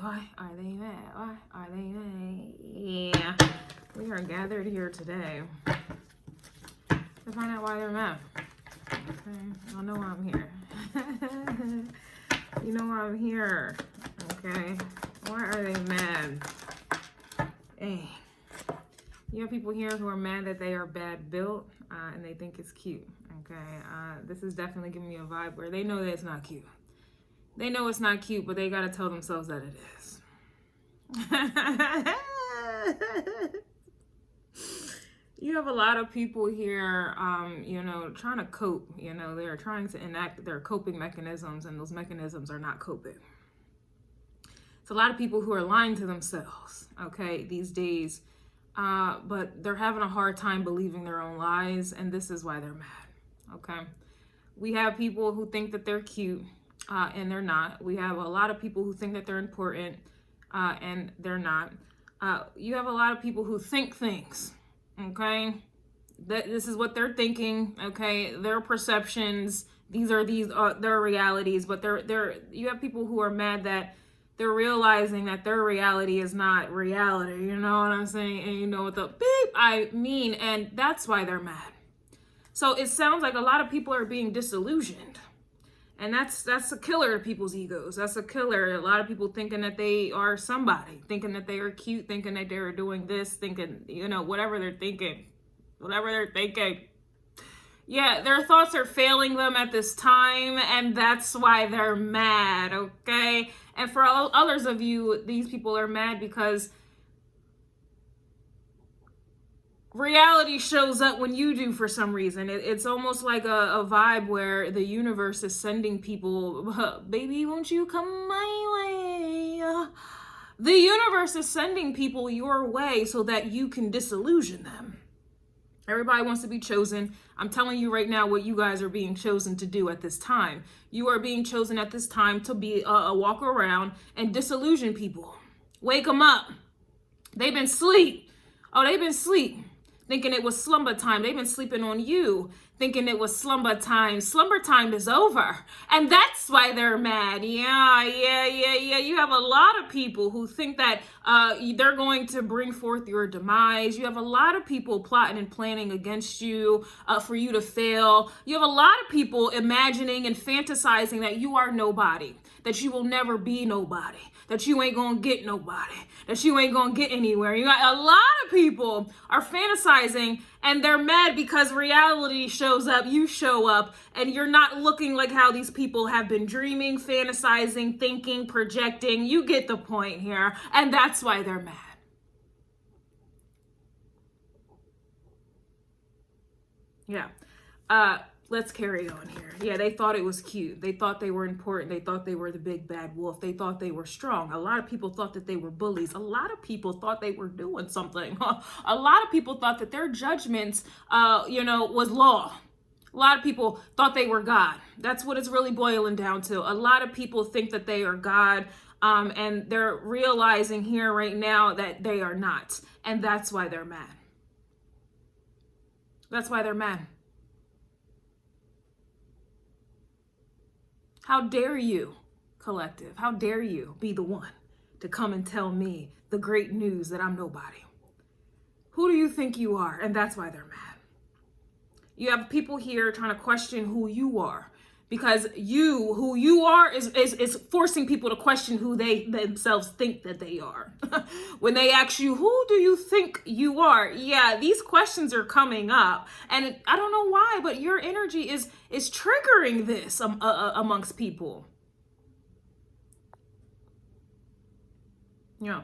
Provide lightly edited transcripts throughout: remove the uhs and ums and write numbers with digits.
Why are they mad? Why are they mad? Yeah, we are gathered here today to find out why they're mad. Okay, y'all know why I'm here. You know why I'm here. Okay, why are they mad? Hey, you have people here who are mad that they are bad built and they think it's cute. Okay, this is definitely giving me a vibe where they know that it's not cute. They know it's not cute, but they gotta tell themselves that it is. You have a lot of people here, you know, trying to cope. You know, they're trying to enact their coping mechanisms, and those mechanisms are not coping. It's a lot of people who are lying to themselves, okay, these days, but they're having a hard time believing their own lies, and this is why they're mad, okay? We have people who think that they're cute, and they're not. We have a lot of people who think that they're important, and they're not. You have a lot of people who think things, okay? This is what they're thinking, okay? Their perceptions, these are their realities, but you have people who are mad that they're realizing that their reality is not reality, you know what I'm saying? And you know what the beep I mean, and that's why they're mad. So it sounds like a lot of people are being disillusioned. And that's a killer to people's egos. That's a killer. A lot of people thinking that they are somebody, thinking that they are cute, thinking that they're doing this, thinking, you know, whatever they're thinking. Yeah, their thoughts are failing them at this time, and that's why they're mad, okay? And for all others of you, these people are mad because reality shows up when you do for some reason. It's almost like a vibe where the universe is sending people, baby, won't you come my way? The universe is sending people your way so that you can disillusion them. Everybody wants to be chosen. I'm telling you right now what you guys are being chosen to do at this time. You are being chosen at this time to be a walk around and disillusion people. Wake them up. They've been asleep. Oh, they've been asleep. Thinking it was slumber time. They've been sleeping on you, thinking it was slumber time. Slumber time is over. And that's why they're mad. Yeah. You have a lot of people who think that they're going to bring forth your demise. You have a lot of people plotting and planning against you for you to fail. You have a lot of people imagining and fantasizing that you are nobody, that you will never be nobody, that you ain't gonna get nobody, that you ain't gonna get anywhere. You got a lot of people are fantasizing and they're mad because reality shows up, you show up, and you're not looking like how these people have been dreaming, fantasizing, thinking, projecting. You get the point here, and that's why they're mad. Yeah. Let's carry on here. Yeah, they thought it was cute. They thought they were important. They thought they were the big bad wolf. They thought they were strong. A lot of people thought that they were bullies. A lot of people thought they were doing something. A lot of people thought that their judgments, was law. A lot of people thought they were God. That's what it's really boiling down to. A lot of people think that they are God, and they're realizing here right now that they are not. And that's why they're mad. That's why they're mad. How dare you, collective? How dare you be the one to come and tell me the great news that I'm nobody? Who do you think you are? And that's why they're mad. You have people here trying to question who you are, because who you are is forcing people to question who they themselves think that they are. When they ask you, who do you think you are? Yeah, these questions are coming up, and I don't know why, but your energy is triggering this amongst people. Yeah.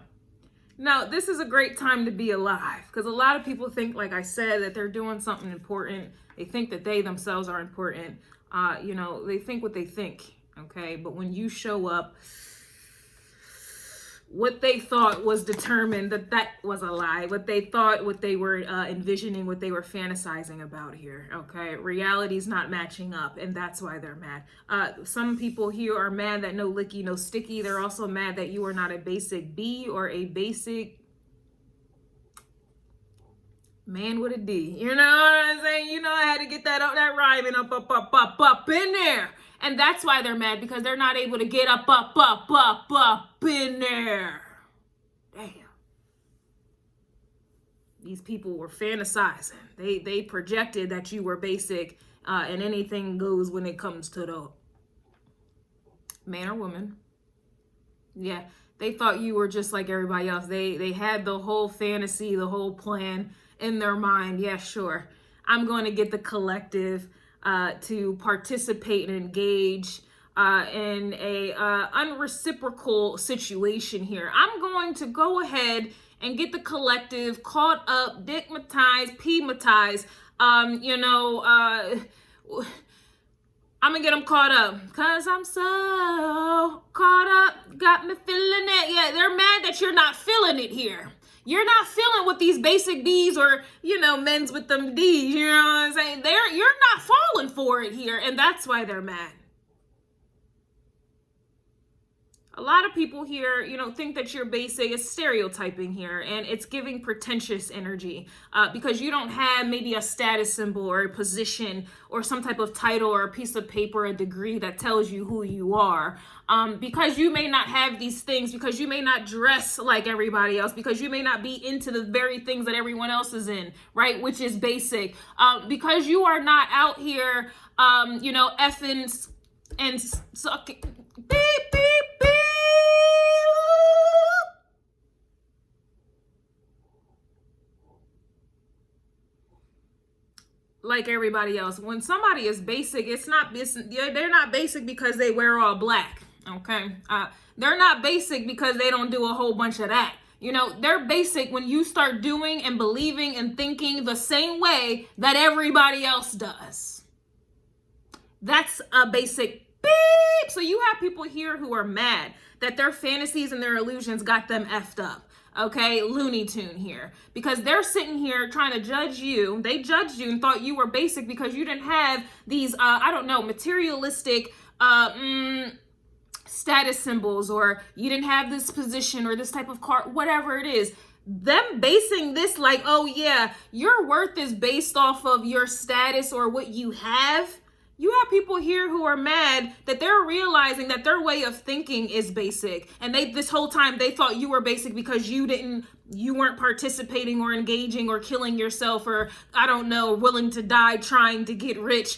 Now, this is a great time to be alive, because a lot of people think, like I said, that they're doing something important. They think that they themselves are important. They think what they think, okay? But when you show up, what they thought was determined that was a lie. What they thought, what they were envisioning, what they were fantasizing about here, okay? Reality's not matching up, and that's why they're mad. Some people here are mad that no licky, no sticky. They're also mad that you are not a basic B or a basic man with a D. You know what I'm saying? You know, I had to get that rhyming up in there. And that's why they're mad, because they're not able to get up in there. Damn. These people were fantasizing. They projected that you were basic, and anything goes when it comes to the man or woman. Yeah, they thought you were just like everybody else. They had the whole fantasy, the whole plan in their mind. Yeah, sure. I'm going to get the collective to participate and engage in a unreciprocal situation here. I'm going to go ahead and get the collective caught up, digmatized, pematized, I'm gonna get them caught up, cause I'm so caught up, got me feeling it. Yeah, they're mad that you're not feeling it here. You're not feeling what these basic B's, or, men's with them D's, you know what I'm saying? You're not falling for it here, and that's why they're mad. A lot of people here, think that you're basic. It's stereotyping here, and it's giving pretentious energy because you don't have maybe a status symbol or a position or some type of title or a piece of paper, a degree that tells you who you are. Because you may not have these things, because you may not dress like everybody else, because you may not be into the very things that everyone else is in, right? Which is basic. Because you are not out here, effing and sucking. Beep, beep, beep. Like everybody else. When somebody is basic, they're not basic because they wear all black, okay? They're not basic because they don't do a whole bunch of that. They're basic when you start doing and believing and thinking the same way that everybody else does. That's a basic beep. So you have people here who are mad that their fantasies and their illusions got them effed up. Okay, Looney Tune here, because they're sitting here trying to judge you. They judged you and thought you were basic because you didn't have these, materialistic status symbols, or you didn't have this position or this type of car, whatever it is. Them basing this like, oh yeah, your worth is based off of your status or what you have. You have people here who are mad that they're realizing that their way of thinking is basic. And this whole time they thought you were basic because you weren't participating or engaging or killing yourself, or willing to die trying to get rich,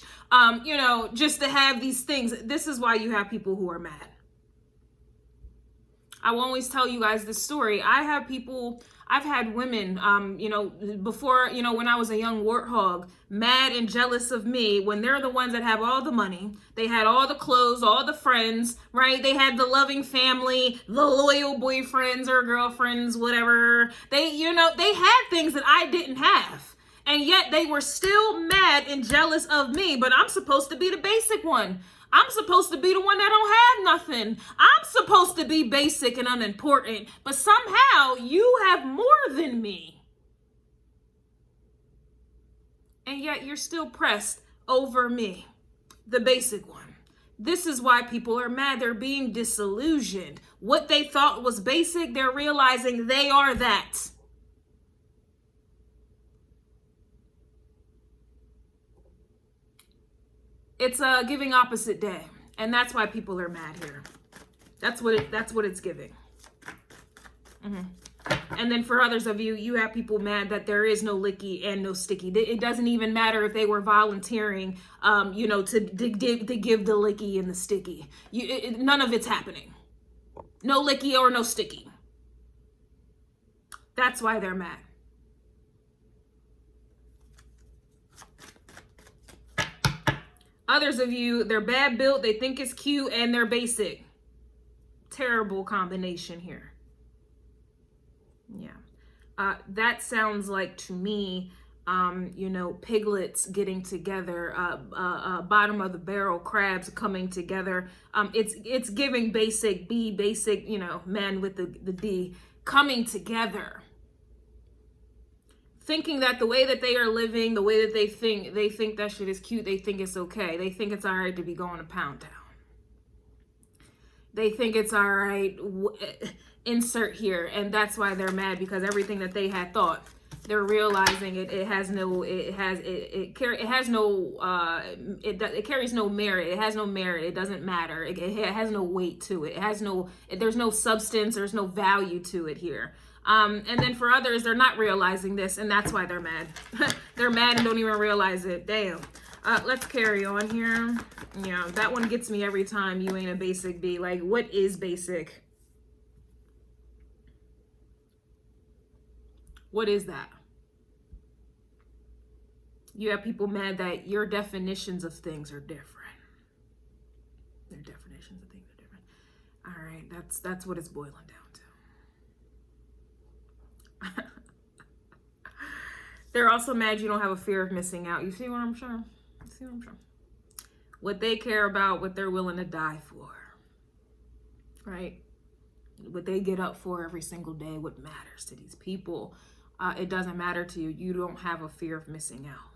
just to have these things. This is why you have people who are mad. I will always tell you guys this story. I've had women, before, when I was a young warthog, mad and jealous of me when they're the ones that have all the money. They had all the clothes, all the friends, right? They had the loving family, the loyal boyfriends or girlfriends, whatever. They had things that I didn't have. And yet they were still mad and jealous of me, but I'm supposed to be the basic one. I'm supposed to be the one that don't have nothing. I'm supposed to be basic and unimportant, but somehow you have more than me. And yet you're still pressed over me, the basic one. This is why people are mad. They're being disillusioned. What they thought was basic, they're realizing they are that. It's a giving opposite day, and that's why people are mad here. That's what it's giving. And then for others of you, you have people mad that there is no licky and no sticky. It doesn't even matter if they were volunteering, to give the licky and the sticky. None of it's happening. No licky or no sticky. That's why they're mad. Others of you, they're bad built, they think it's cute, and they're basic. Terrible combination here. Yeah. That sounds like, to me, piglets getting together, bottom of the barrel crabs coming together. It's giving basic B, basic, men with the D coming together. Thinking that the way that they are living, the way that they think that shit is cute, they think it's okay. They think it's all right to be going to pound town. They think it's all right. Insert here. And that's why they're mad, because everything that they had thought, they're realizing it carries no merit. It has no merit. It doesn't matter. It has no weight to it. There's no substance. There's no value to it here. And then for others, they're not realizing this, and that's why they're mad. They're mad and don't even realize it. Damn. Let's carry on here. Yeah, that one gets me every time. You ain't a basic B. Like, what is basic? What is that? You have people mad that your definitions of things are different. Their definitions of things are different. All right, that's what it's boiling down to. They're also mad you don't have a fear of missing out. You see what I'm saying? You see what I'm saying? What they care about, what they're willing to die for, right? What they get up for every single day, what matters to these people. It doesn't matter to you. You don't have a fear of missing out,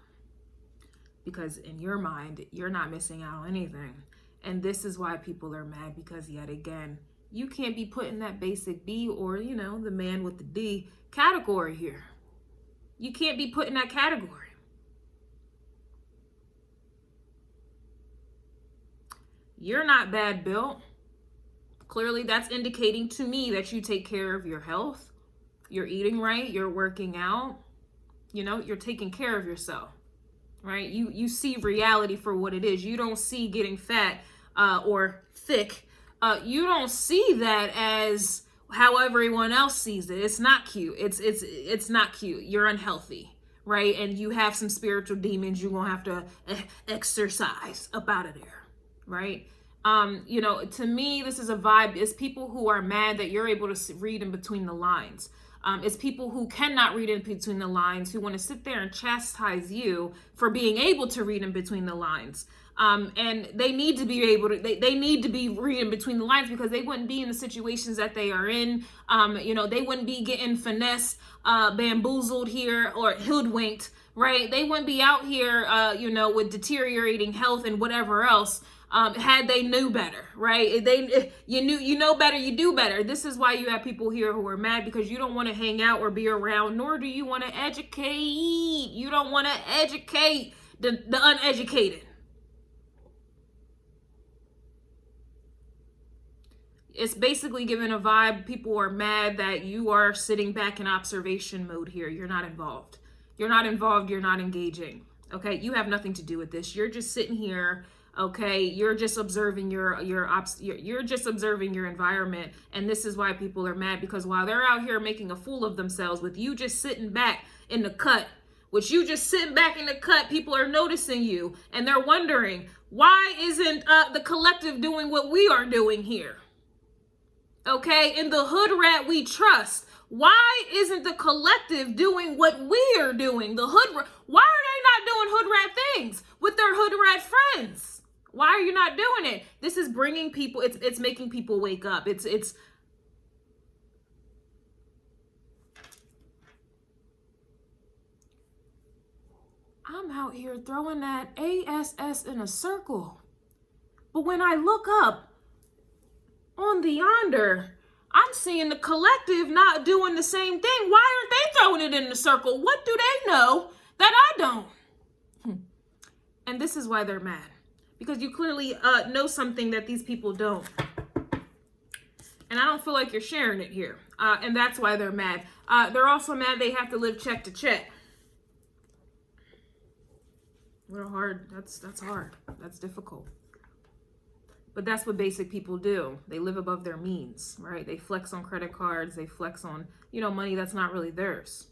because in your mind, you're not missing out on anything. And this is why people are mad, because yet again, you can't be put in that basic B or, you know, the man with the D category here. You can't be put in that category. You're not bad built. Clearly, that's indicating to me that you take care of your health. You're eating right. You're working out. You know, you're taking care of yourself, right? You see reality for what it is. You don't see getting fat or thick. You don't see that as how everyone else sees it. It's not cute. It's not cute. You're unhealthy, right? And you have some spiritual demons you're gonna have to exercise up out of there, right? You know, to me, this is a vibe. It's people who are mad that you're able to read in between the lines. It's people who cannot read in between the lines, who want to sit there and chastise you for being able to read in between the lines. And they need to be able to, they need to be reading between the lines, because they wouldn't be in the situations that they are in. You know, they wouldn't be getting finessed, bamboozled here, or hoodwinked, right? They wouldn't be out here, you know, with deteriorating health and whatever else. Had they knew better, right? You know better, you do better. This is why you have people here who are mad, because you don't want to hang out or be around, nor do you want to educate. You don't want to educate the uneducated. It's basically giving a vibe. People are mad that you are sitting back in observation mode here. You're not involved. You're not involved. You're not engaging. Okay, you have nothing to do with this. You're just sitting here. Okay, you're just observing you're just observing your environment, and this is why people are mad, because while they're out here making a fool of themselves with you just sitting back in the cut, people are noticing you, and they're wondering, why isn't the collective doing what we are doing here? Okay, in the hood rat we trust. Why isn't the collective doing what we are doing? Why are they not doing hood rat things with their hood rat friends? Why are you not doing it? This is bringing people, it's making people wake up. I'm out here throwing that ASS in a circle. But when I look up on the yonder, I'm seeing the collective not doing the same thing. Why aren't they throwing it in the circle? What do they know that I don't? And this is why they're mad. Because you clearly know something that these people don't. And I don't feel like you're sharing it here. And that's why they're mad. They're also mad they have to live check to check. What a hard, that's hard. That's difficult. But that's what basic people do. They live above their means, right? They flex on credit cards. They flex on, you know, money that's not really theirs.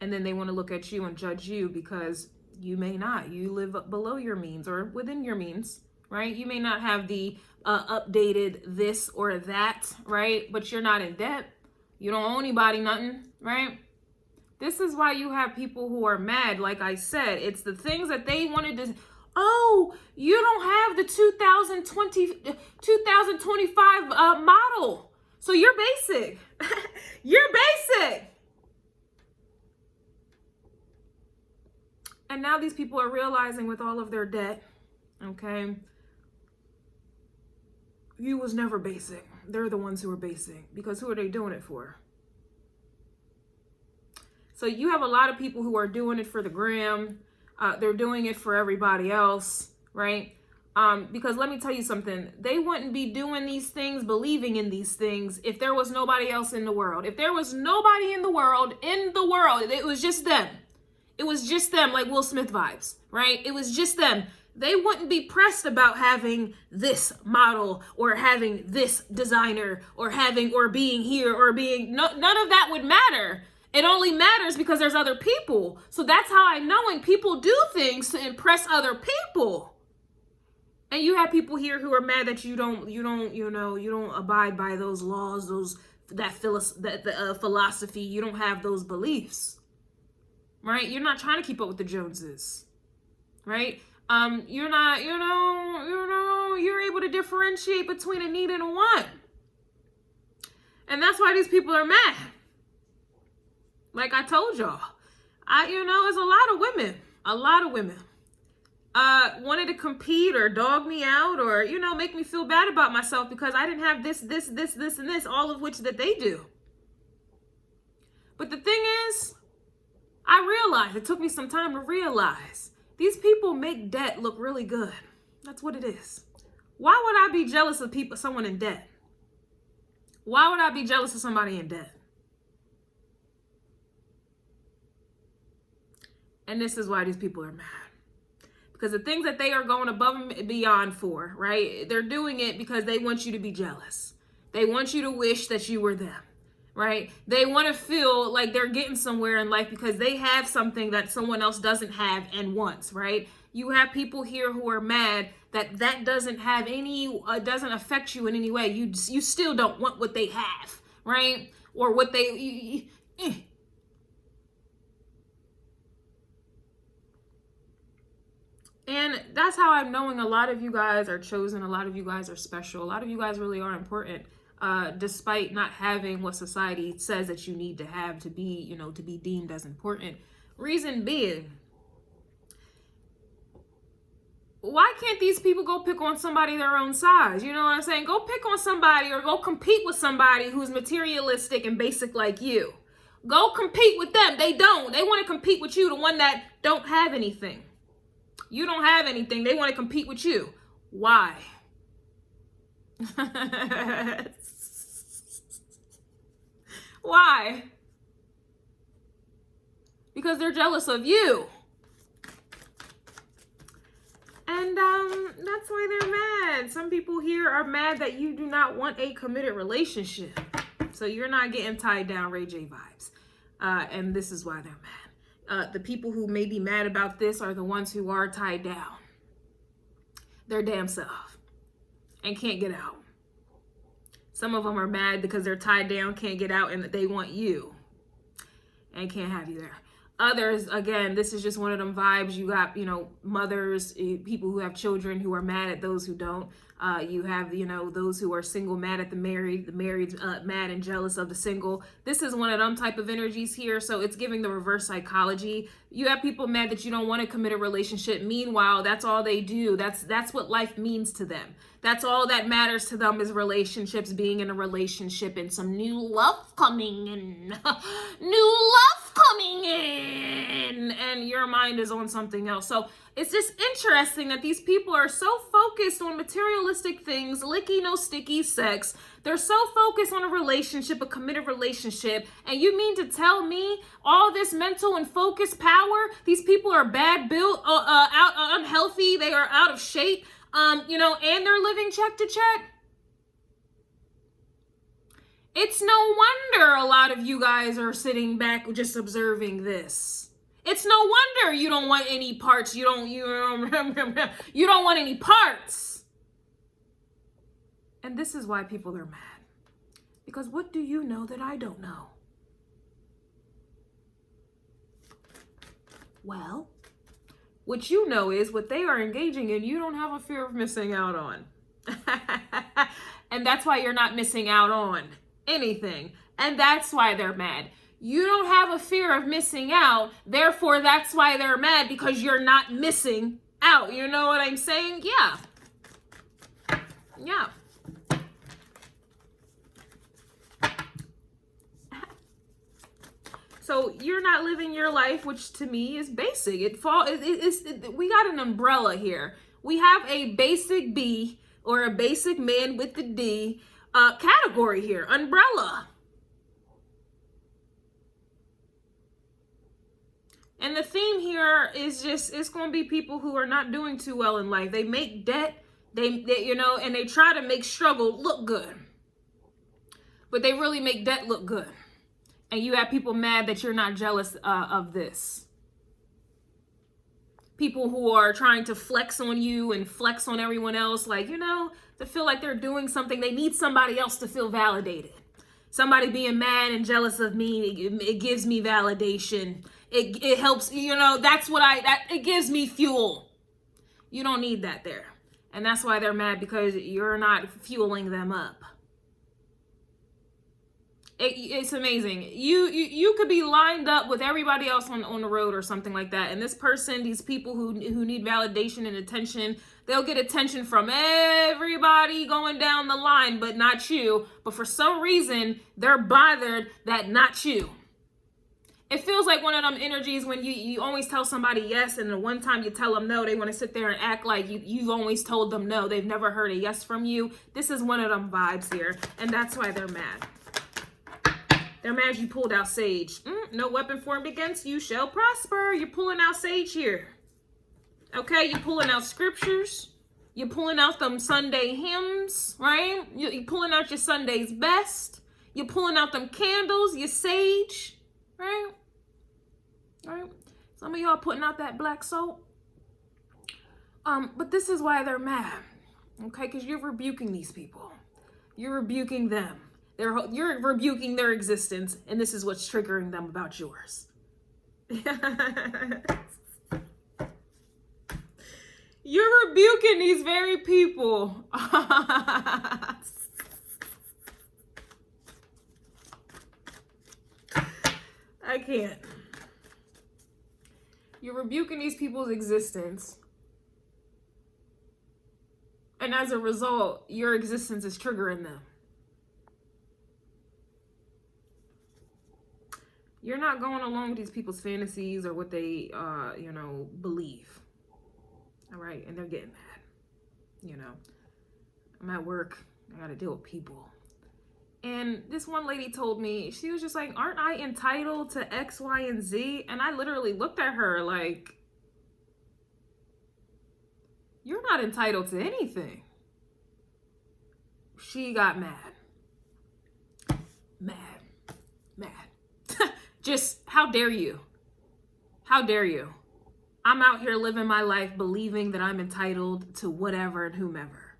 And then they want to look at you and judge you because you may not. You live below your means or within your means, right? You may not have the updated this or that, right? But you're not in debt. You don't owe anybody nothing, right? This is why you have people who are mad. Like I said, it's the things that they wanted to... Oh, you don't have the 2025 model. So you're basic. You're basic. And now these people are realizing with all of their debt, okay, you was never basic. They're the ones who are basic, because who are they doing it for? So you have a lot of people who are doing it for the gram. They're doing it for everybody else, right? Because let me tell you something. They wouldn't be doing these things, believing in these things, if there was nobody else in the world. If there was nobody in the world, it was just them. It was just them, like Will Smith vibes, right? It was just them. They wouldn't be pressed about having this model or having this designer or being here or being, none of that would matter. It only matters because there's other people. So that's how I know when people do things to impress other people. And you have people here who are mad that you don't abide by those laws, that philosophy. You don't have those beliefs, right? You're not trying to keep up with the Joneses, right? You're not, you're able to differentiate between a need and a want. And that's why these people are mad. Like I told y'all, it's a lot of women, wanted to compete or dog me out or, make me feel bad about myself because I didn't have this, and this, all of which that they do. But the thing is, I realized, it took me some time to realize, these people make debt look really good. That's what it is. Why would I be jealous of someone in debt? Why would I be jealous of somebody in debt? And this is why these people are mad. Because the things that they are going above and beyond for, right? They're doing it because they want you to be jealous. They want you to wish that you were them, right? They want to feel like they're getting somewhere in life because they have something that someone else doesn't have and wants, right? You have people here who are mad that doesn't have doesn't affect you in any way. You still don't want what they have, right? Or what they... And that's how I'm knowing a lot of you guys are chosen. A lot of you guys are special. A lot of you guys really are important, despite not having what society says that you need to have to be, to be deemed as important. Reason being, why can't these people go pick on somebody their own size? You know what I'm saying? Go pick on somebody or go compete with somebody who's materialistic and basic like you. Go compete with them. They don't. They want to compete with you, the one that don't have anything. You don't have anything. They want to compete with you. Why? Why? Because they're jealous of you. And that's why they're mad. Some people here are mad that you do not want a committed relationship. So you're not getting tied down Ray J vibes. And this is why they're mad. The people who may be mad about this are the ones who are tied down their damn self and can't get out. Some of them are mad because they're tied down, can't get out, and they want you and can't have you there. Others, again, this is just one of them vibes. You got, mothers, people who have children who are mad at those who don't. You have, those who are single mad at the married mad and jealous of the single. This is one of them type of energies here. So it's giving the reverse psychology. You have people mad that you don't want to commit a relationship. Meanwhile, that's all they do. That's what life means to them. That's all that matters to them is relationships, being in a relationship and some new love coming in. New love coming in. And your mind is on something else. So it's just interesting that these people are so focused on materialistic things, licky, no sticky sex. They're so focused on a relationship, a committed relationship. And you mean to tell me all this mental and focus power, these people are bad built, unhealthy, they are out of shape, and they're living check to check? It's no wonder a lot of you guys are sitting back just observing this. It's no wonder you don't want any parts. You don't want any parts. And this is why people are mad. Because what do you know that I don't know? Well, what you know is what they are engaging in, you don't have a fear of missing out on. And that's why you're not missing out on anything. And that's why they're mad. You don't have a fear of missing out. Therefore, that's why they're mad, because you're not missing out. You know what I'm saying? Yeah. Yeah. So you're not living your life, which to me is basic. We got an umbrella here. We have a basic B or a basic man with the D category here, umbrella. And the theme here is just, it's going to be people who are not doing too well in life. They make debt, they you know, and they try to make struggle look good. But they really make debt look good. And you have people mad that you're not jealous of this. People who are trying to flex on you and flex on everyone else, like, you know, to feel like they're doing something. They need somebody else to feel validated. Somebody being mad and jealous of me, it gives me validation. It helps, you know, that's what it gives me fuel. You don't need that there. And that's why they're mad, because you're not fueling them up. It's amazing. You could be lined up with everybody else on the road or something like that. And this person, these people who need validation and attention, they'll get attention from everybody going down the line, but not you. But for some reason, they're bothered that not you. It feels like one of them energies when you always tell somebody yes, and the one time you tell them no, they want to sit there and act like you've always told them no. They've never heard a yes from you. This is one of them vibes here, and that's why they're mad. They're mad you pulled out sage. No weapon formed against you shall prosper. You're pulling out sage here. Okay, you're pulling out scriptures. You're pulling out them Sunday hymns, right? You're pulling out your Sunday's best. You're pulling out them candles, your sage. Right? Right? Some of y'all putting out that black soap. But this is why they're mad. Okay? Because you're rebuking these people. You're rebuking them. You're rebuking their existence, and this is what's triggering them about yours. You're rebuking these very people. I can't. You're rebuking these people's existence. And as a result, your existence is triggering them. You're not going along with these people's fantasies or what they, you know, believe. All right? And they're getting mad. You know, I'm at work. I got to deal with people. And this one lady told me, she was just like, aren't I entitled to X, Y, and Z? And I literally looked at her like, you're not entitled to anything. She got mad. Just, how dare you? How dare you? I'm out here living my life believing that I'm entitled to whatever and whomever.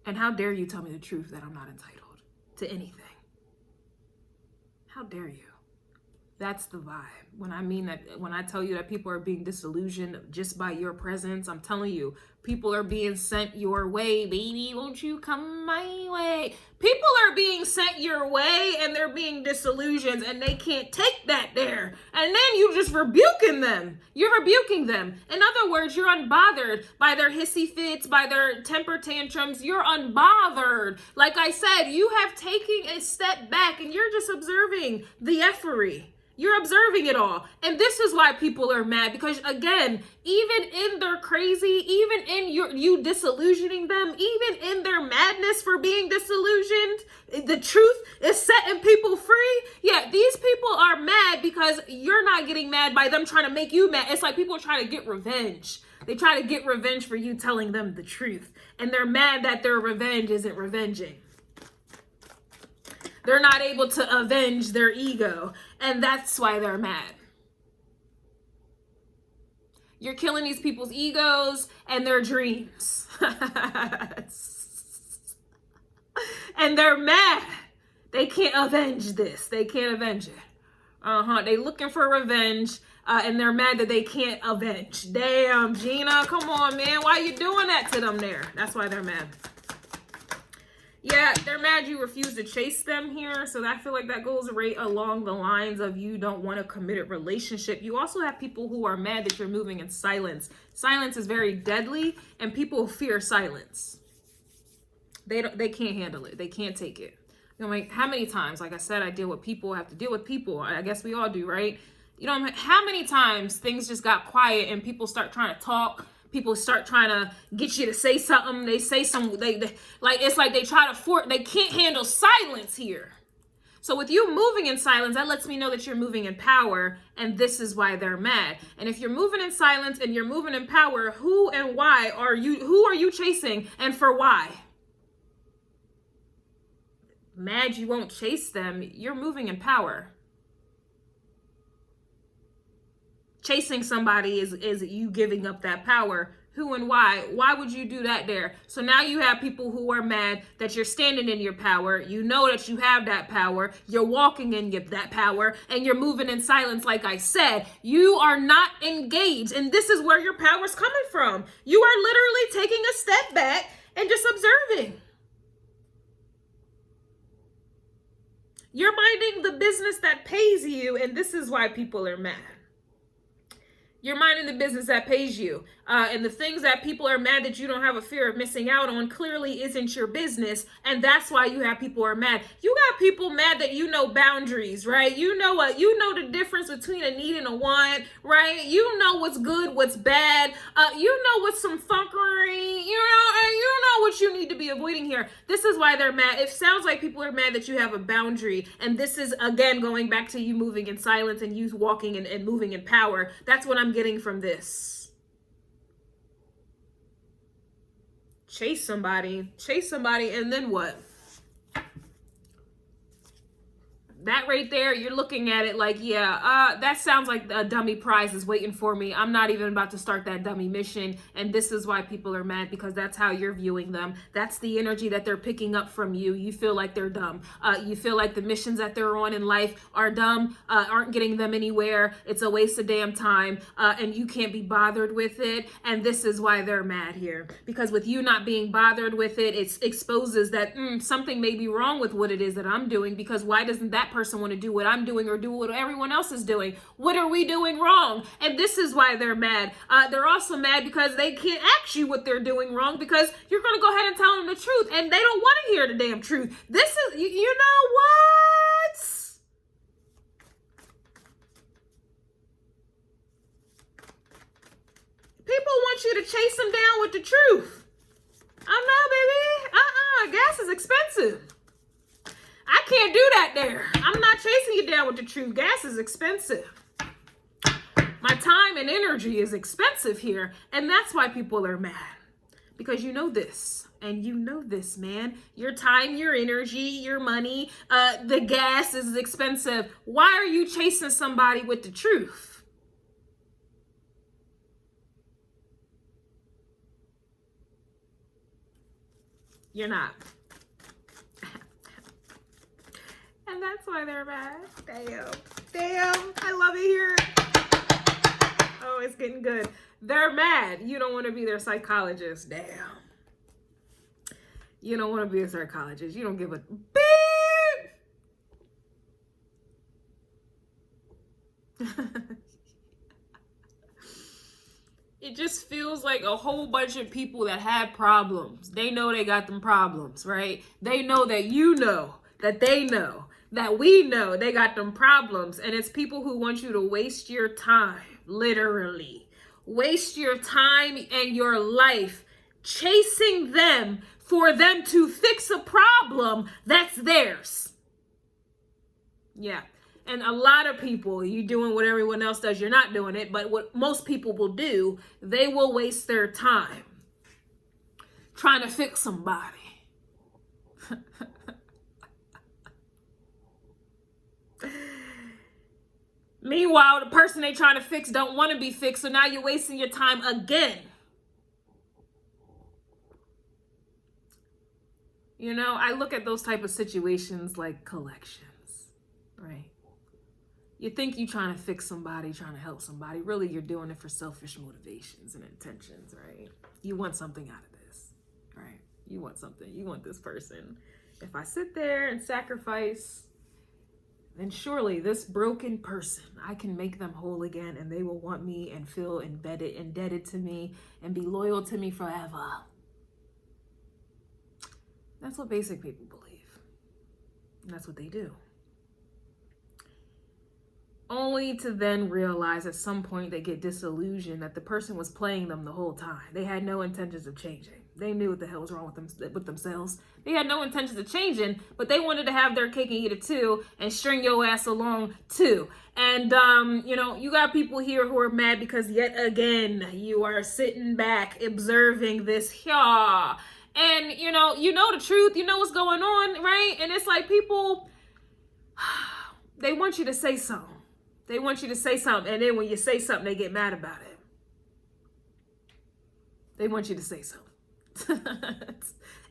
And how dare you tell me the truth that I'm not entitled to anything? How dare you? That's the vibe. When I mean that, when I tell you that people are being disillusioned just by your presence, I'm telling you, people are being sent your way, baby. Won't you come my way? People are being sent your way and they're being disillusioned and they can't take that there. And then you just rebuking them. You're rebuking them. In other words, you're unbothered by their hissy fits, by their temper tantrums. You're unbothered. Like I said, you have taken a step back and you're just observing the effery. You're observing it all. And this is why people are mad. Because again, even in their crazy, even in you disillusioning them, even in their madness for being disillusioned, the truth is setting people free. Yeah, these people are mad because you're not getting mad by them trying to make you mad. It's like people are trying to get revenge. They try to get revenge for you telling them the truth. And they're mad that their revenge isn't revenging. They're not able to avenge their ego. And that's why they're mad. You're killing these people's egos and their dreams. And they're mad. They can't avenge this. They can't avenge it. They looking for revenge. And they're mad that they can't avenge. Damn, Gina. Come on, man. Why you doing that to them there? That's why they're mad. Yeah, they're mad you refuse to chase them here. So I feel like that goes right along the lines of you don't want a committed relationship. You also have people who are mad that you're moving in silence. Silence is very deadly and people fear silence. They can't handle it. They can't take it. You know, like, how many times, like I said, I deal with people, I have to deal with people. I guess we all do, right? You know, how many times things just got quiet and people start trying to talk. People start trying to get you to say something. They say something, they like, it's like they try to they can't handle silence here. So with you moving in silence, that lets me know that you're moving in power, and this is why they're mad. And if you're moving in silence and you're moving in power, who and why are you, who are you chasing and for why? Mad you won't chase them, you're moving in power. Chasing somebody is you giving up that power. Who and why? Why would you do that there? So now you have people who are mad that you're standing in your power. You know that you have that power. You're walking in that power, and you're moving in silence. Like I said, you are not engaged. And this is where your power is coming from. You are literally taking a step back and just observing. You're minding the business that pays you, and this is why people are mad. You're minding the business that pays you. And the things that people are mad that you don't have a fear of missing out on clearly isn't your business. And that's why you have people who are mad. You got people mad that you know boundaries, right? You know what? You know the difference between a need and a want, right? You know what's good, what's bad. You know what's some funkery, and you know what you need to be avoiding here. This is why they're mad. It sounds like people are mad that you have a boundary. And this is, again, going back to you moving in silence and you walking and moving in power. That's what I'm getting from this. Chase somebody, and then what? That right there, you're looking at it like, yeah, that sounds like a dummy prize is waiting for me. I'm not even about to start that dummy mission. And this is why people are mad, because that's how you're viewing them. That's the energy that they're picking up from you. You feel like they're dumb. You feel like the missions that they're on in life are dumb, aren't getting them anywhere. It's a waste of damn time. And you can't be bothered with it. And this is why they're mad here. Because with you not being bothered with it, it exposes that something may be wrong with what it is that I'm doing. Because why doesn't that person want to do what I'm doing or do what everyone else is doing? What are we doing wrong? And this is why they're mad. They're also mad because they can't ask you what they're doing wrong, because you're going to go ahead and tell them the truth, and they don't want to hear the damn truth. This is, you know what? People want you to chase them down with the truth. Oh no, baby. Gas is expensive. I can't do that there. I'm not chasing you down with the truth. Gas is expensive. My time and energy is expensive here. And that's why people are mad. Because you know this. And you know this, man. Your time, your energy, your money, the gas is expensive. Why are you chasing somebody with the truth? You're not. And that's why they're mad. Damn, I love it here. Oh, it's getting good. They're mad. You don't want to be their psychologist. Damn. You don't want to be a psychologist. You don't give a beep. It just feels like a whole bunch of people that had problems. They know they got them problems, right? They know that you know, that they know, that we know they got them problems. And it's people who want you to waste your time, literally. Waste your time and your life chasing them for them to fix a problem that's theirs. Yeah. And a lot of people, you doing what everyone else does, you're not doing it. But what most people will do, they will waste their time trying to fix somebody. Meanwhile, the person they trying to fix don't want to be fixed, so now you're wasting your time again. You know, I look at those type of situations like collections, right? You think you're trying to fix somebody, trying to help somebody. Really, you're doing it for selfish motivations and intentions, right? You want something out of this, right? You want something. You want this person. If I sit there and sacrifice, then surely this broken person, I can make them whole again, and they will want me and feel indebted to me and be loyal to me forever. That's what basic people believe. And that's what they do. Only to then realize at some point they get disillusioned that the person was playing them the whole time. They had no intentions of changing. They knew what the hell was wrong with themselves. They had no intentions of changing, but they wanted to have their cake and eat it too and string your ass along too. And, you know, you got people here who are mad because yet again, you are sitting back observing this. Yeah. And, you know the truth, you know what's going on, right? And it's like people, they want you to say something. They want you to say something, and then when you say something, they get mad about it. They want you to say something.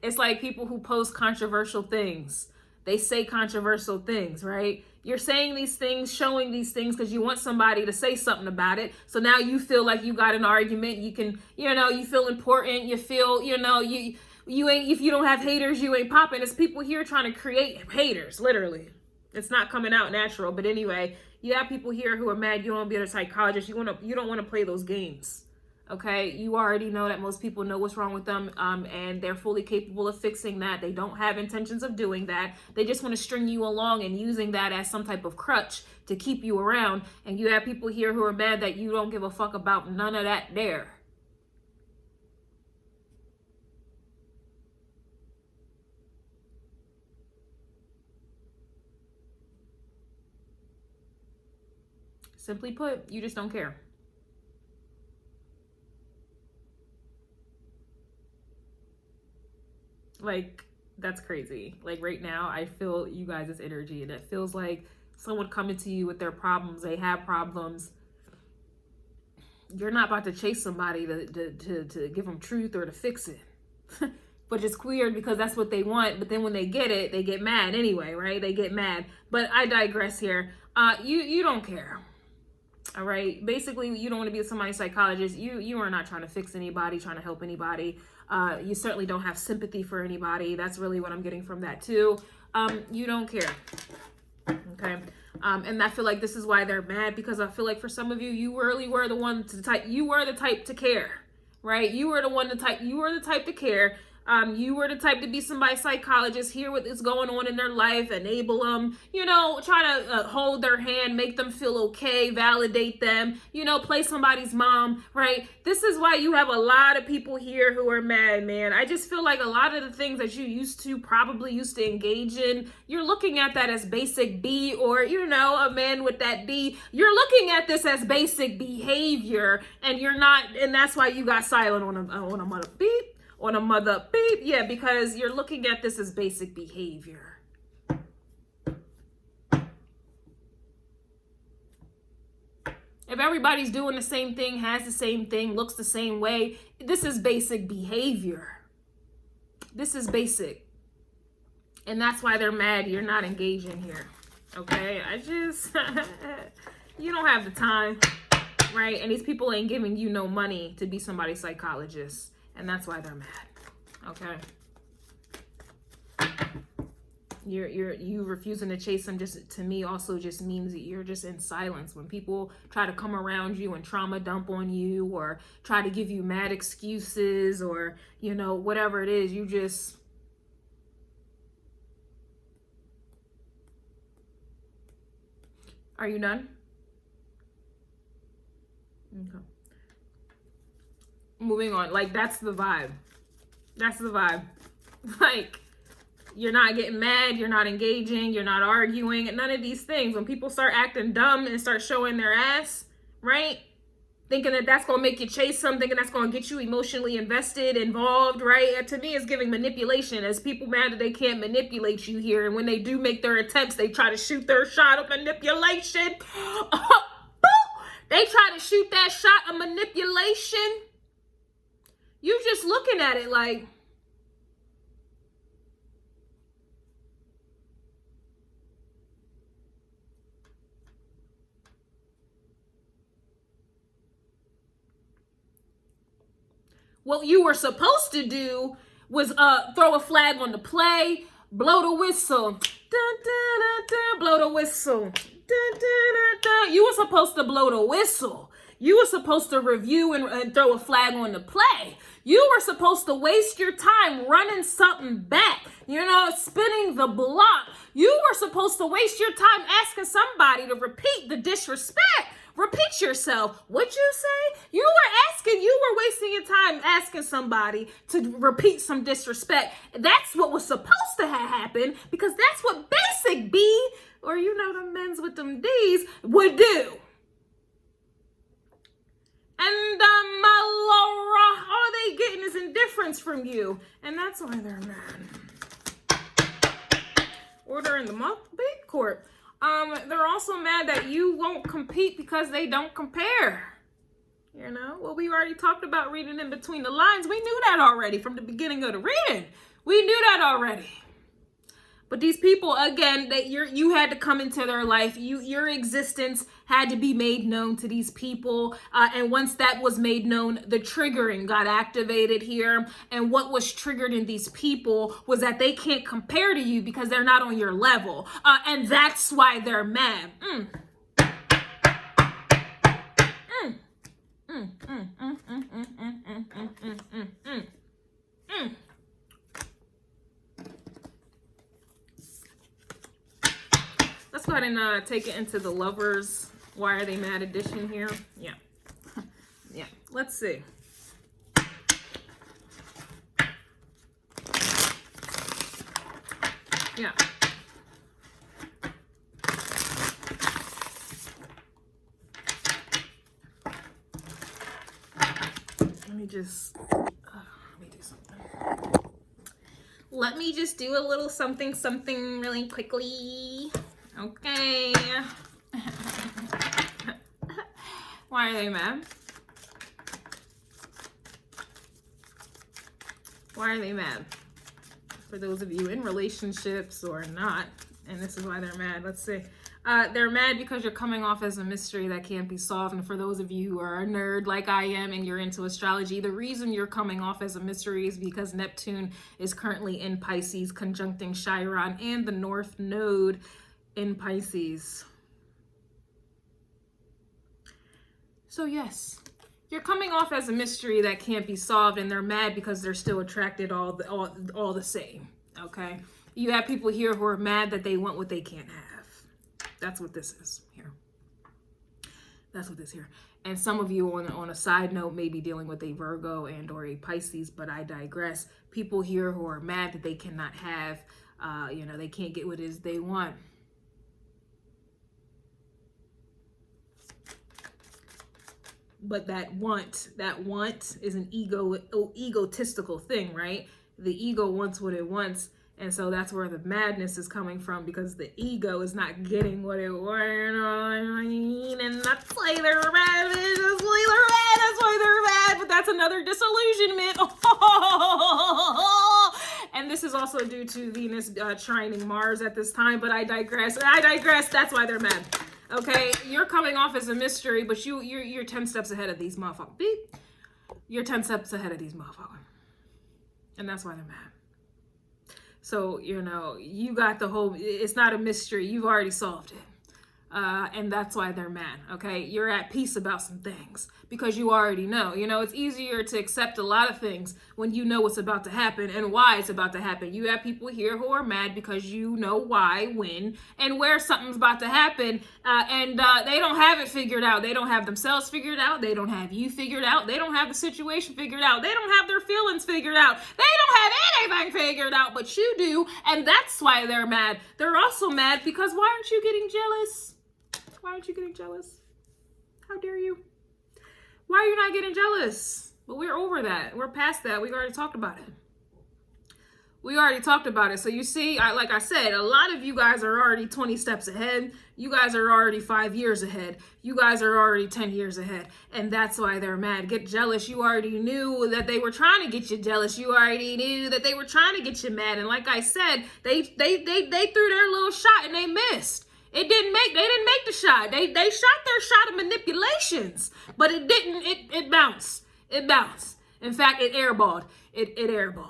It's like people who post controversial things. They say controversial things, right? You're saying these things, showing these things because you want somebody to say something about it. So now you feel like you got an argument. You can, you feel important. You feel, you ain't, if you don't have haters, you ain't popping. It's people here trying to create haters, literally. It's not coming out natural. But anyway, you have people here who are mad you don't be a psychologist. You don't want to play those games. Okay, you already know that most people know what's wrong with them, and they're fully capable of fixing that. They don't have intentions of doing that. They just want to string you along and using that as some type of crutch to keep you around. And you have people here who are mad that you don't give a fuck about none of that there. Simply put, you just don't care. Like, that's crazy. Like right now, I feel you guys' energy, and it feels like someone coming to you with their problems. They have problems. You're not about to chase somebody to give them truth or to fix it. But it's weird because that's what they want. But then when they get it, they get mad anyway, right? They get mad. But I digress here. You don't care. All right. Basically, you don't want to be somebody's psychologist. You are not trying to fix anybody, trying to help anybody. You certainly don't have sympathy for anybody. That's really what I'm getting from that too. You don't care. Okay. And I feel like this is why they're mad, because I feel like for some of you, you really were the one to type. You were the type to care, right? You were the one to type. You were the type to care. You were the type to be somebody's psychologist, hear what is going on in their life, enable them, try to hold their hand, make them feel okay, validate them, play somebody's mom, right? This is why you have a lot of people here who are mad, man. I just feel like a lot of the things that you probably used to engage in, you're looking at that as basic B, or, a man with that D. You're looking at this as basic behavior, and you're not, and that's why you got silent on a mother beep. On a mother beep, yeah, because you're looking at this as basic behavior. If everybody's doing the same thing, has the same thing, looks the same way, this is basic behavior. This is basic. And that's why they're mad you're not engaging here. Okay? You don't have the time, right? And these people ain't giving you no money to be somebody's psychologist. And that's why they're mad. Okay. You refusing to chase them just, to me, also just means that you're just in silence. When people try to come around you and trauma dump on you, or try to give you mad excuses, or, whatever it is, you just... Are you done? Okay. Moving on. Like, that's the vibe. That's the vibe. Like, you're not getting mad, you're not engaging, you're not arguing, and none of these things. When people start acting dumb and start showing their ass, right? Thinking that that's going to make you chase something, thinking that's going to get you emotionally invested, involved, right? And to me, it's giving manipulation, as people mad that they can't manipulate you here. And when they do make their attempts, they try to shoot their shot of manipulation. They try to shoot that shot of manipulation. You just looking at it like, what you were supposed to do was throw a flag on the play, blow the whistle, dun, dun, dun, dun, blow the whistle, dun, dun, dun, dun. You were supposed to blow the whistle. You were supposed to review and throw a flag on the play. You were supposed to waste your time running something back, spinning the block. You were supposed to waste your time asking somebody to repeat the disrespect. Repeat yourself. What'd you say? You were wasting your time asking somebody to repeat some disrespect. That's what was supposed to have happened, because that's what basic B, or the men's with them D's, would do. And Laura, all they getting is indifference from you. And that's why they're mad. Order in the big court. They're also mad that you won't compete because they don't compare. Well, we already talked about reading in between the lines. We knew that already from the beginning of the reading. We knew that already. But these people, again, that you had to come into their life. Your existence had to be made known to these people. And once that was made known, the triggering got activated here. And what was triggered in these people was that they can't compare to you because they're not on your level. And that's why they're mad. Let's go ahead and take it into the lovers. Why are they mad edition here? Yeah. Yeah. Let's see. Yeah. Let me do something. Let me just do a little something really quickly. Okay. Why are they mad? Why are they mad? For those of you in relationships or not, and this is why they're mad. Let's see. They're mad because you're coming off as a mystery that can't be solved. And for those of you who are a nerd like I am and you're into astrology, the reason you're coming off as a mystery is because Neptune is currently in Pisces, conjuncting Chiron and the North Node in Pisces. So yes, you're coming off as a mystery that can't be solved, and they're mad because they're still attracted all the same. Okay, you have people here who are mad that they want what they can't have. That's what this is here. That's what this here. And some of you on a side note may be dealing with a Virgo and or a Pisces, but I digress. People here who are mad that they cannot have, they can't get what it is they want. But that want is an egotistical thing, right? The ego wants what it wants. And so that's where the madness is coming from, because the ego is not getting what it wants, you know what I mean? And that's why they're mad. That's why they're mad. But that's another disillusionment. And this is also due to Venus trining Mars at this time. But I digress. That's why they're mad. Okay, you're coming off as a mystery, but you're 10 steps ahead of these motherfuckers. Beep. You're 10 steps ahead of these motherfuckers. And that's why they're mad. So, you got the whole, it's not a mystery. You've already solved it. And that's why they're mad, okay? You're at peace about some things because you already know. It's easier to accept a lot of things when you know what's about to happen and why it's about to happen. You have people here who are mad because you know why, when, and where something's about to happen, and they don't have it figured out. They don't have themselves figured out. They don't have you figured out. They don't have the situation figured out. They don't have their feelings figured out. They don't have anything figured out, but you do, and that's why they're mad. They're also mad because why aren't you getting jealous? Why aren't you getting jealous? How dare you? Why are you not getting jealous? But we're over that. We're past that. We already talked about it. So you see, like I said, a lot of you guys are already 20 steps ahead. You guys are already 5 years ahead. You guys are already 10 years ahead. And that's why they're mad. Get jealous. You already knew that they were trying to get you jealous. You already knew that they were trying to get you mad. And like I said, they threw their little shot and they missed. They didn't make the shot. They shot their shot of manipulations, but it didn't, it bounced. It bounced. In fact, it airballed. It airballed.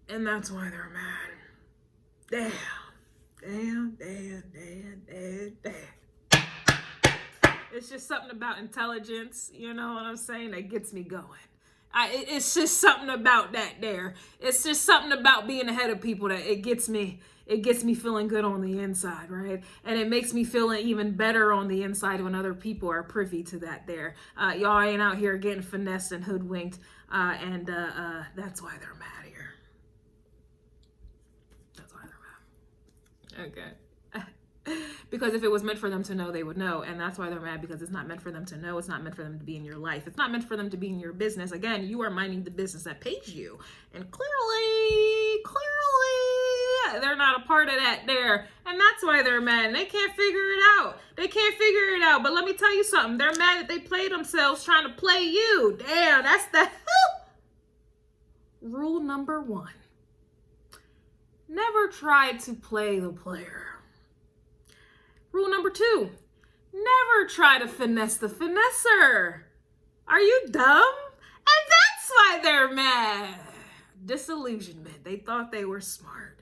And that's why they're mad. Damn. Damn. It's just something about intelligence, you know what I'm saying, that gets me going. It's just something about that there. It's just something about being ahead of people that it gets me feeling good on the inside, right? And it makes me feel even better on the inside when other people are privy to that there. Y'all ain't out here getting finessed and hoodwinked, and that's why they're mad here. That's why they're mad. Okay. Because if it was meant for them to know, they would know. And that's why they're mad, because it's not meant for them to know. It's not meant for them to be in your life. It's not meant for them to be in your business. Again, you are minding the business that pays you. And clearly, they're not a part of that there. And that's why they're mad. And they can't figure it out. They can't figure it out. But let me tell you something. They're mad that they played themselves trying to play you. Damn, that's the rule number 1. Never try to play the player. Rule number 2, never try to finesse the finesser. Are you dumb? And that's why they're mad. Disillusionment. They thought they were smart.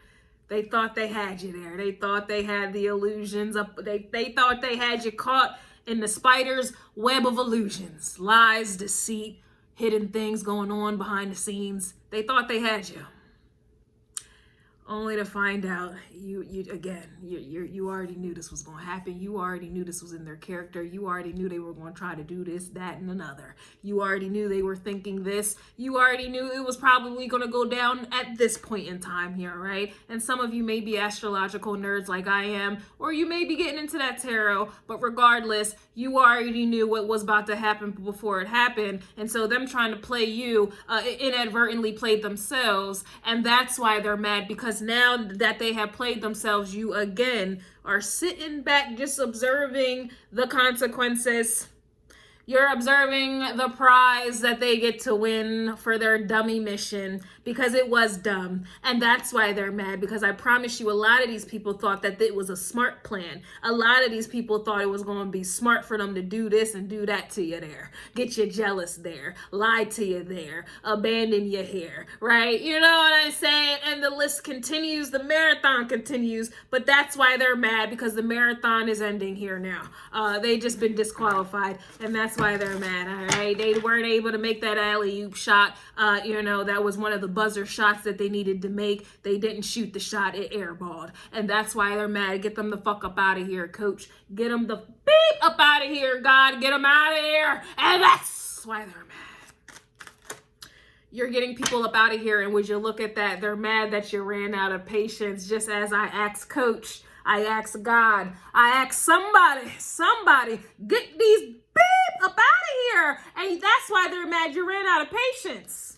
They thought they had you there. They thought they had the illusions up. They thought they had you caught in the spider's web of illusions. Lies, deceit, hidden things going on behind the scenes. They thought they had you. Only to find out you already knew this was going to happen. You already knew this was in their character. You already knew they were going to try to do this, that, and another. You already knew they were thinking this. You already knew it was probably going to go down at this point in time here, right? And some of you may be astrological nerds like I am, or you may be getting into that tarot, but regardless, you already knew what was about to happen before it happened. And so them trying to play you inadvertently played themselves, and that's why they're mad, because now that they have played themselves, you again are sitting back just observing the consequences. You're observing the prize that they get to win for their dummy mission, because it was dumb. And that's why they're mad, because I promise you, a lot of these people thought that it was a smart plan. A lot of these people thought it was going to be smart for them to do this and do that to you there. Get you jealous there. Lie to you there. Abandon you here, right? You know what I'm saying? And the list continues. The marathon continues. But that's why they're mad, because the marathon is ending here now. They just been disqualified. And that's why they're mad, all right? They weren't able to make that alley-oop shot. That was one of the buzzer shots that they needed to make. They didn't shoot the shot. It airballed. And that's why they're mad. Get them the fuck up out of here, coach. Get them the beep up out of here, God. Get them out of here. And that's why they're mad. You're getting people up out of here, and would you look at that? They're mad that you ran out of patience, just as I asked coach. I asked God. I asked somebody, get these beep up out of here. And that's why they're mad you ran out of patience.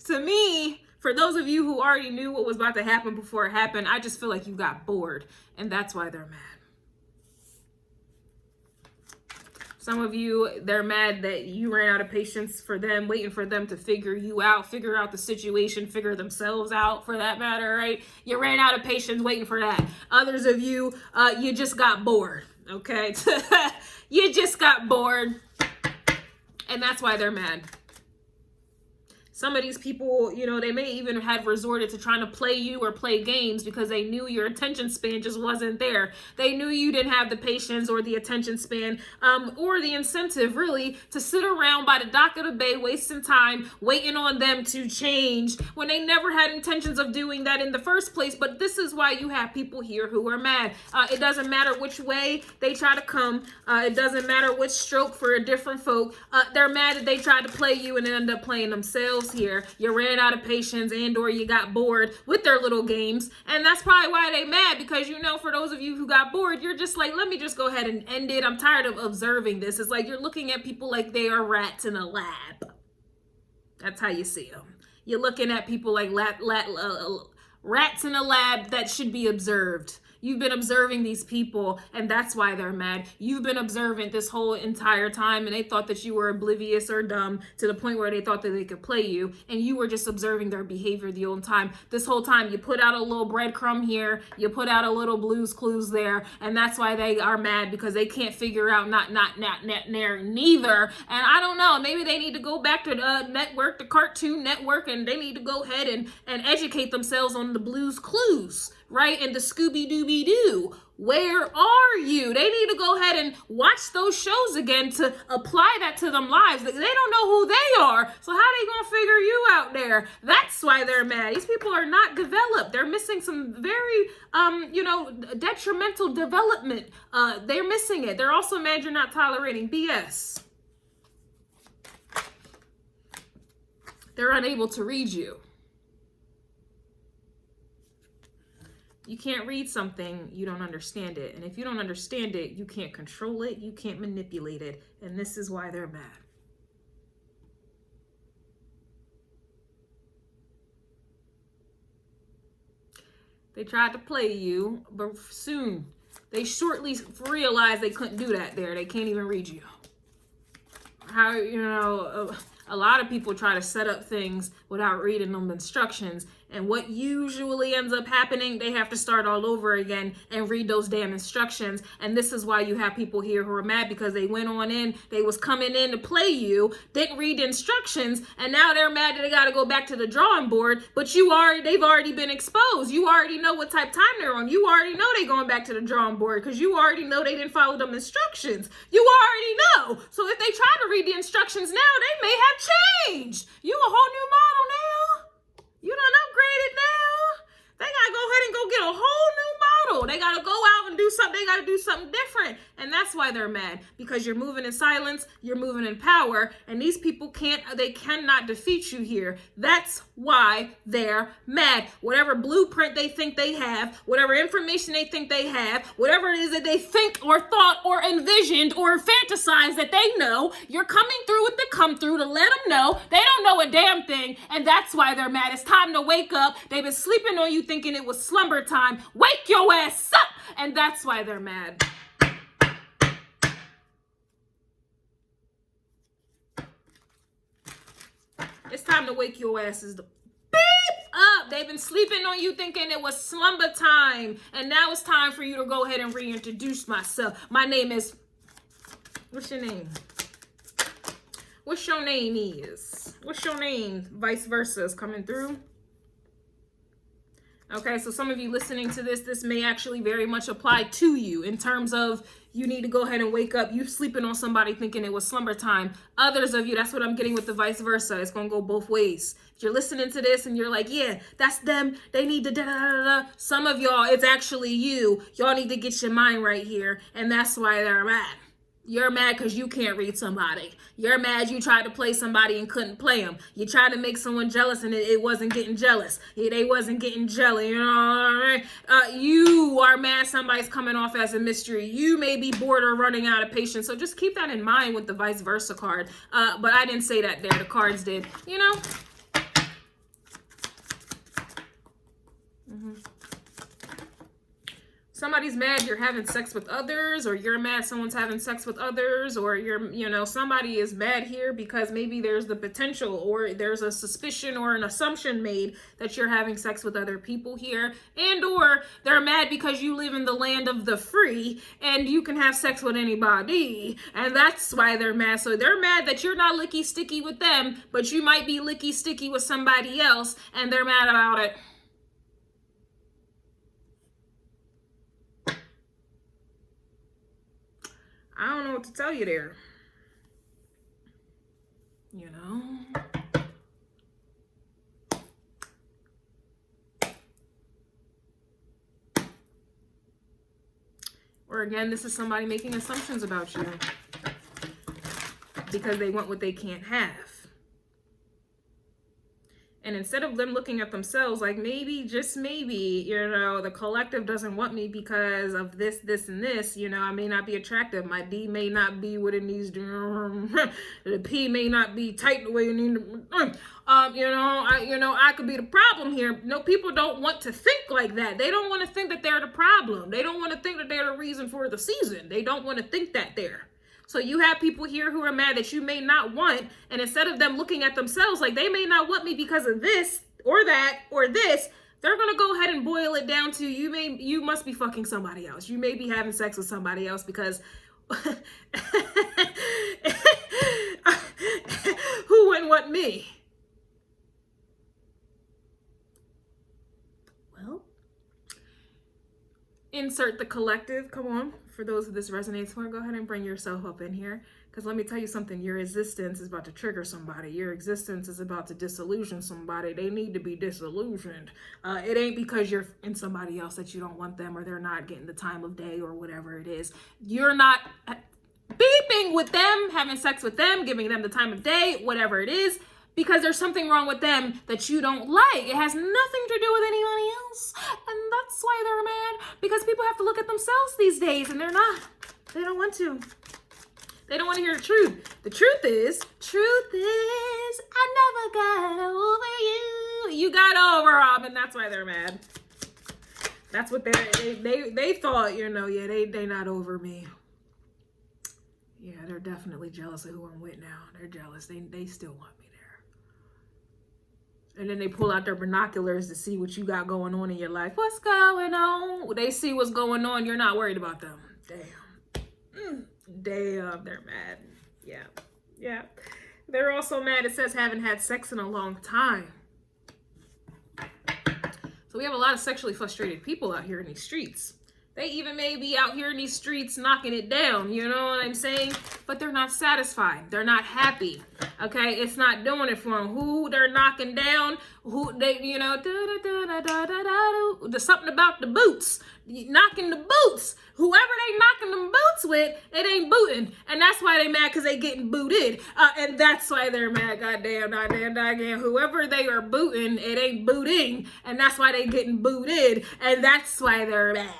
To me, for those of you who already knew what was about to happen before it happened, I just feel like you got bored, and that's why they're mad. Some of you, they're mad that you ran out of patience for them, waiting for them to figure you out, figure out the situation, figure themselves out for that matter, right? You ran out of patience waiting for that. Others of you, you just got bored, okay? You just got bored, and that's why they're mad. Some of these people, they may even have resorted to trying to play you or play games because they knew your attention span just wasn't there. They knew you didn't have the patience or the attention span or the incentive, really, to sit around by the dock of the bay wasting time waiting on them to change when they never had intentions of doing that in the first place. But this is why you have people here who are mad. It doesn't matter which way they try to come. It doesn't matter which stroke for a different folk. They're mad that they tried to play you and end up playing themselves here. You ran out of patience and or you got bored with their little games, and that's probably why they mad, because for those of you who got bored, you're just like, let me just go ahead and end it. I'm tired of observing this. It's like you're looking at people like they are rats in a lab. That's how you see them. You're looking at people like rats in a lab that should be observed. You've been observing these people, and that's why they're mad. You've been observant this whole entire time, and they thought that you were oblivious or dumb to the point where they thought that they could play you, and you were just observing their behavior the whole time. This whole time, you put out a little breadcrumb here, you put out a little Blue's Clues there, and that's why they are mad, because they can't figure out neither. And I don't know, maybe they need to go back to the network, the Cartoon Network, and they need to go ahead and educate themselves on the Blue's Clues, right? And the Scooby-Dooby-Doo. Where are you? They need to go ahead and watch those shows again to apply that to them lives. They don't know who they are, so how they gonna figure you out there? That's why they're mad. These people are not developed. They're missing some very, detrimental development. They're missing it. They're also mad you're not tolerating BS. They're unable to read you. You can't read something, you don't understand it. And if you don't understand it, you can't control it, you can't manipulate it. And this is why they're mad. They tried to play you, but soon they shortly realized they couldn't do that there. They can't even read you. How, a lot of people try to set up things without reading them instructions. And what usually ends up happening, they have to start all over again and read those damn instructions. And this is why you have people here who are mad, because they went on in, they was coming in to play you, didn't read the instructions, and now they're mad that they got to go back to the drawing board. But they've already been exposed. You already know what type of time they're on. You already know they're going back to the drawing board, because you already know they didn't follow them instructions. You already know. So if they try to read the instructions now, they may have changed. You a whole new model now. You done upgraded now. They gotta go ahead and go get a whole new model. They gotta go out and do something. They gotta do something different. And that's why they're mad, because you're moving in silence, you're moving in power, and these people cannot defeat you here. That's why they're mad. Whatever blueprint they think they have, whatever information they think they have, whatever it is that they think or thought or envisioned or fantasized that they know, you're coming through with the come through to let them know they don't know a damn thing, and that's why they're mad. It's time to wake up. They've been sleeping on you thinking it was slumber time. Wake your ass up! And that's why they're mad. It's time to wake your asses the beep up. They've been sleeping on you thinking it was slumber time. And now it's time for you to go ahead and reintroduce myself. My name is... What's your name? What's your name is? What's your name? Vice versa is coming through. Okay, so some of you listening to this may actually very much apply to you in terms of you need to go ahead and wake up. You sleeping on somebody thinking it was slumber time. Others of you, that's what I'm getting with the vice versa. It's going to go both ways. If you're listening to this and you're like, yeah, that's them. They need to da-da-da-da. Some of y'all, it's actually you. Y'all need to get your mind right here. And that's why they're mad. You're mad because you can't read somebody. You're mad you tried to play somebody and couldn't play them. You tried to make someone jealous and it wasn't getting jealous. They wasn't getting jelly, you know. You are mad somebody's coming off as a mystery. You may be bored or running out of patience. So just keep that in mind with the vice versa card. But I didn't say that there. The cards did, you know. Somebody's mad you're having sex with others, or you're mad someone's having sex with others, or somebody is mad here because maybe there's the potential or there's a suspicion or an assumption made that you're having sex with other people here, and or they're mad because you live in the land of the free and you can have sex with anybody, and that's why they're mad. So they're mad that you're not licky sticky with them, but you might be licky sticky with somebody else, and they're mad about it. I don't know what to tell you there. You know? Or again, this is somebody making assumptions about you because they want what they can't have. And instead of them looking at themselves like, maybe, just maybe, you know, the collective doesn't want me because of this, this, and this, you know, I may not be attractive. My D may not be what it needs to, the P may not be tight the way it needs to, I could be the problem here. No, people don't want to think like that. They don't want to think that they're the problem. They don't want to think that they're the reason for the season. They don't want to think that there. So you have people here who are mad that you may not want, and instead of them looking at themselves like they may not want me because of this or that or this, they're gonna go ahead and boil it down to you must be fucking somebody else. You may be having sex with somebody else because who wouldn't want me? Well, insert the collective. Come on. For those of this resonates for, go ahead and bring yourself up in here. Because let me tell you something, your existence is about to trigger somebody. Your existence is about to disillusion somebody. They need to be disillusioned. It ain't because you're in somebody else that you don't want them or they're not getting the time of day or whatever it is. You're not beeping with them, having sex with them, giving them the time of day, whatever it is, because there's something wrong with them that you don't like. It has nothing to do with anybody else. And that's why they're mad. Because people have to look at themselves these days and they're not. They don't want to. They don't want to hear the truth. The truth is, I never got over you. You got over them, and that's why they're mad. That's what they thought, you know, yeah, they not over me. Yeah, they're definitely jealous of who I'm with now. They're jealous. They still want me. And then they pull out their binoculars to see what you got going on in your life. What's going on? They see what's going on. You're not worried about them. Damn. Damn, they're mad. Yeah. They're also mad. It says haven't had sex in a long time. So we have a lot of sexually frustrated people out here in these streets. They even may be out here in these streets knocking it down, you know what I'm saying? But they're not satisfied. They're not happy, okay? It's not doing it for them. Who they're knocking down, who they, you know, there's something about the boots, knocking the boots. Whoever they knocking them boots with, it ain't booting. And that's why they mad, because they getting booted. And that's why they're mad, goddamn. Whoever they are booting, it ain't booting. And that's why they getting booted. And that's why they're mad.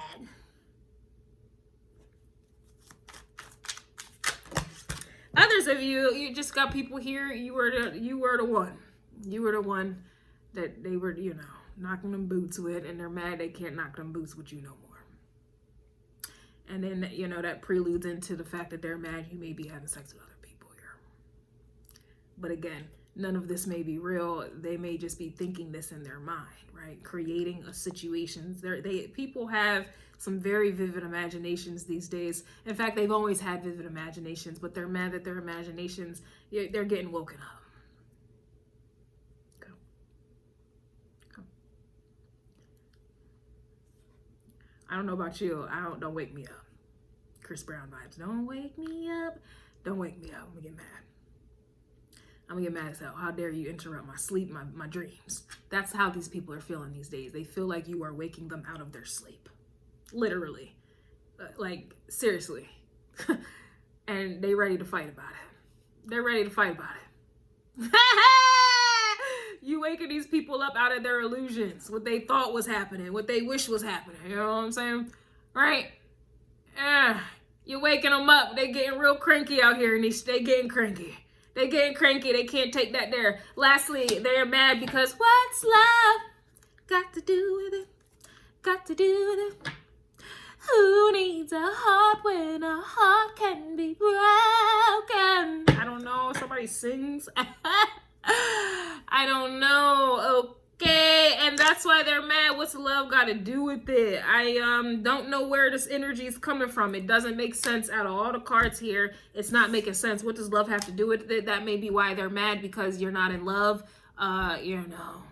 Others of you just got people here. You were the one. You were the one that they were, you know, knocking them boots with, and they're mad they can't knock them boots with you no more. And then, you know, that preludes into the fact that they're mad you may be having sex with other people here. But again, none of this may be real. They may just be thinking this in their mind, right? Creating a situation. People have some very vivid imaginations these days. In fact, they've always had vivid imaginations, but they're mad that their imaginations, they're getting woken up. Go. I don't know about you. Don't wake me up. Chris Brown vibes. Don't wake me up. Don't wake me up. I'm gonna get mad. I'm gonna get mad as hell. How dare you interrupt my sleep, my dreams? That's how these people are feeling these days. They feel like you are waking them out of their sleep. Literally. Like, seriously. And they ready to fight about it. They're ready to fight about it. You waking these people up out of their illusions. What they thought was happening. What they wish was happening. You know what I'm saying? Right? You're waking them up. They getting real cranky out here. And they getting cranky. They getting cranky. They can't take that there. Lastly, they're mad because what's love got to do with it? Got to do with it? Who needs a heart when a heart can be broken? I don't know. Somebody sings. I don't know. Okay. And that's why they're mad. What's love got to do with it? I don't know where this energy is coming from. It doesn't make sense at all. The cards here, it's not making sense. What does love have to do with it? That may be why they're mad, because you're not in love. You know.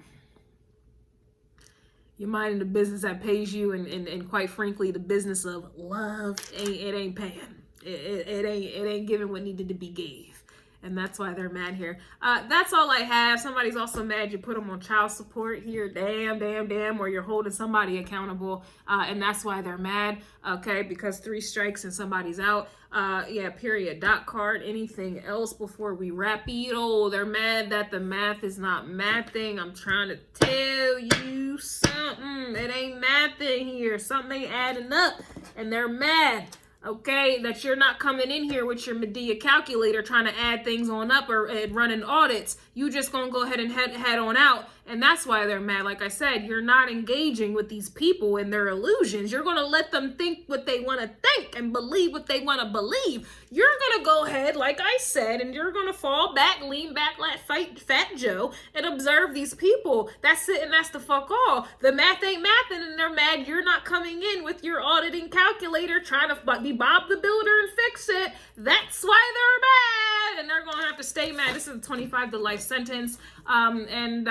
You're minding the business that pays you, and quite frankly, the business of love ain't paying. It ain't giving what needed to be gave. and that's why they're mad here. That's all I have. Somebody's also mad you put them on child support here. Damn, or you're holding somebody accountable, and that's why they're mad. Okay, because 3 strikes and somebody's out. Yeah, period. Dot card. Anything else before we wrap it? Oh, they're mad that the math is not mathing. I'm trying to tell you something. It ain't mathing here. Something ain't adding up, and they're mad. Okay, that you're not coming in here with your Medea calculator trying to add things on up or running audits. You just gonna go ahead and head on out, and that's why they're mad. Like I said, you're not engaging with these people and their illusions. You're gonna let them think what they want to think and believe what they want to believe. You're gonna go ahead, like I said, and you're gonna fall back, lean back like Fat Joe, and observe these people. That's it, and that's the fuck all. The math ain't mathing, and they're mad you're not coming in with your auditing calculator trying to be Bob the Builder and fix it. That's why they're mad, and they're gonna have to stay mad. This is a 25 to life sentence, and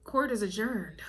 court is adjourned.